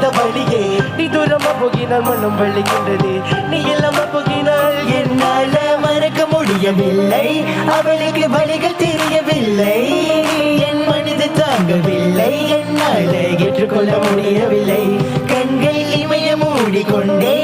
இந்த வழியே நீ தூரமா போகினால் மனம் வலிக்கின்றது நீ இல்லாம போகினால் என்னால மறக்க முடியவில்லை அவளுக்கு வழிகள் தெரியவில்லை என் மனித தாங்கவில்லை என்னால ஏற்றுக்கொள்ள முடியவில்லை கண்கள் இமய மூடிக்கொண்டே